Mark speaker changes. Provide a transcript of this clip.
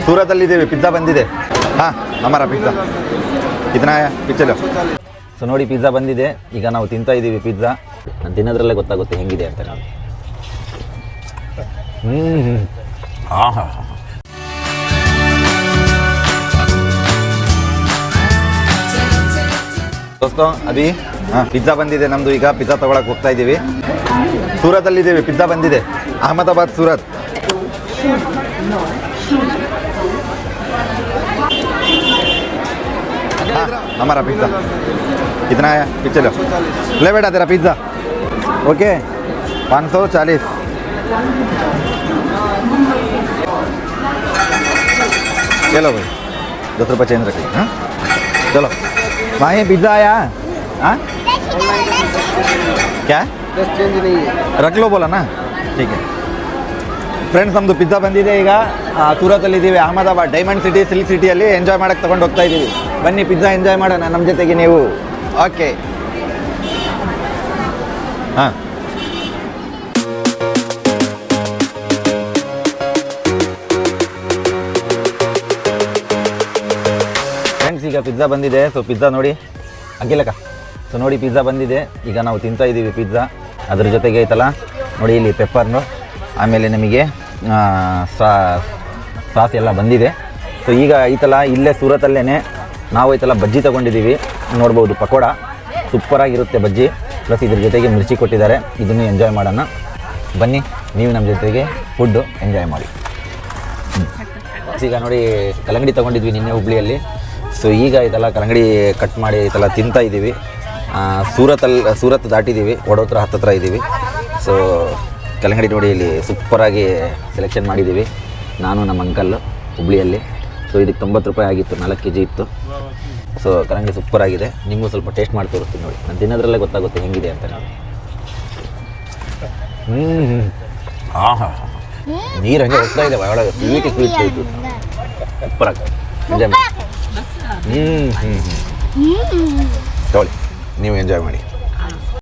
Speaker 1: ಸೂರತಲ್ಲಿದ್ದೀವಿ, pizza ಬಂದಿದೆ. ಹಾಂ ಹಮಾರ pizza ಇದನ್ನ ಪಿಚ್ಚಲು. ಸೊ ನೋಡಿ ಪಿಜ್ಜಾ ಬಂದಿದೆ, ಈಗ ನಾವು ತಿಂತಾ ಇದ್ದೀವಿ ಪಿಜ್ಜಾ. ನಾನು ತಿನ್ನೋದ್ರಲ್ಲೇ ಗೊತ್ತಾಗುತ್ತೆ ಹೆಂಗಿದೆ ಅಂತ. ನಾವು ಹಾಂ ಹಾಂ ಹಾಂ ದೋಸ್ತೋ ಅಭಿ, ಹಾಂ ಪಿಜ್ಜಾ ಬಂದಿದೆ ನಮ್ಮದು. ಈಗ ಪಿಜ್ಜಾ ತೊಗೊಳಕ್ಕೆ ಹೋಗ್ತಾ ಇದ್ದೀವಿ. ಸೂರತಲ್ಲಿದ್ದೀವಿ, ಪಿಜ್ಜಾ ಬಂದಿದೆ. ಅಹಮದಾಬಾದ್ ಸೂರತ್. हाँ हमारा पिज़्ज़ा कितना है पिछले ले बेटा तेरा पिज़्ज़ा ओके 540 चलो भाई 10 रुपये चेंज रखिए. हाँ चलो भाई पिज़्ज़ा आया. हाँ क्या चेंज नहीं है, रख लो बोला ना. ठीक है ಫ್ರೆಂಡ್ಸ್, ನಮ್ಮದು ಪಿಜ್ಜಾ ಬಂದಿದೆ. ಈಗ ಸೂರತಲ್ಲಿದ್ದೀವಿ, ಅಹಮದಾಬಾದ್ ಡೈಮಂಡ್ ಸಿಟಿ, ಸಿಲ್ಕ್ ಸಿಟಿಯಲ್ಲಿ ಎಂಜಾಯ್ ಮಾಡೋಕ್ಕೆ ತೊಗೊಂಡು ಹೋಗ್ತಾ ಇದ್ದೀವಿ. ಬನ್ನಿ ಪಿಜ್ಜಾ ಎಂಜಾಯ್ ಮಾಡೋಣ ನಮ್ಮ ಜೊತೆಗೆ ನೀವು. ಓಕೆ ಹಾಂ ಫ್ರೆಂಡ್ಸ್, ಈಗ ಪಿಜ್ಜಾ ಬಂದಿದೆ. ಸೊ ಪಿಜ್ಜಾ ನೋಡಿ ಅಗ್ಗಿಲಕ್ಕ. ಸೊ ನೋಡಿ ಪಿಜ್ಜಾ ಬಂದಿದೆ, ಈಗ ನಾವು ತಿಂತಾ ಇದ್ದೀವಿ ಪಿಜ್ಜಾ. ಅದ್ರ ಜೊತೆಗೆ ಐತಲ್ಲ ನೋಡಿ ಇಲ್ಲಿ ಪೆಪ್ಪರ್ನು, ಆಮೇಲೆ ನಮಗೆ ಸಾಸ್ ಎಲ್ಲ ಬಂದಿದೆ. ಸೊ ಈಗ ಐತಲ್ಲ ಇಲ್ಲೇ ಸೂರತಲ್ಲೇ ನಾವು ಐತಲ್ಲ ಬಜ್ಜಿ ತೊಗೊಂಡಿದ್ದೀವಿ. ನೋಡ್ಬೋದು ಪಕೋಡ ಸೂಪರಾಗಿರುತ್ತೆ ಬಜ್ಜಿ, ಪ್ಲಸ್ ಇದ್ರ ಜೊತೆಗೆ ಮಿರ್ಚಿ ಕೊಟ್ಟಿದ್ದಾರೆ. ಇದನ್ನು ಎಂಜಾಯ್ ಮಾಡೋಣ ಬನ್ನಿ, ನೀವು ನಮ್ಮ ಜೊತೆಗೆ ಫುಡ್ಡು ಎಂಜಾಯ್ ಮಾಡಿ. ಈಗ ನೋಡಿ ಕಲ್ಲಂಗಡಿ ತೊಗೊಂಡಿದ್ವಿ ನಿನ್ನೆ ಹುಬ್ಳಿಯಲ್ಲಿ. ಸೊ ಈಗ ಐತಲ್ಲ ಕಲ್ಲಂಗಡಿ ಕಟ್ ಮಾಡಿ ಐತಲ್ಲ ತಿಂತಾ ಇದ್ದೀವಿ. ಸೂರತ್ ದಾಟಿದ್ದೀವಿ, ವಡೋತ್ರ ಹತ್ತತ್ರ ಇದ್ದೀವಿ. ಸೊ ಕಲ್ಲಂಗಡಿ ನೋಡಿ ಇಲ್ಲಿ ಸೂಪರಾಗಿ ಸೆಲೆಕ್ಷನ್ ಮಾಡಿದ್ದೀವಿ, ನಾನು ನಮ್ಮ ಅಂಕಲ್ಲು ಹುಬ್ಳಿಯಲ್ಲಿ. ಸೊ ಇದಕ್ಕೆ 90 ರೂಪಾಯಿ ಆಗಿತ್ತು, 4 kg ಇತ್ತು. ಸೊ ಕಲ್ಲಂಗಡಿ ಸೂಪರಾಗಿದೆ, ನಿಮಗೂ ಸ್ವಲ್ಪ ಟೇಸ್ಟ್ ಮಾಡಿ ತೋರಿಸ್ತೀನಿ ನೋಡಿ. ನಾನು ತಿನ್ನೋದ್ರಲ್ಲೇ ಗೊತ್ತಾಗುತ್ತೆ ಹೆಂಗಿದೆ ಅಂತ. ನಾವು ಹಾಂ ಹಾಂ ಹಾಂ ನೀರು ಹಂಗೆ ಹೋಗ್ತಾ ಇದೆ ಒಳಗೆ, ಸ್ವೀಟ್ ಇತ್ತು ಸೂಪರಾಗಿ ಎಂಜಾಯ್ ಮಾಡಿ. ತೊಗೊಳ್ಳಿ ನೀವು ಎಂಜಾಯ್ ಮಾಡಿ.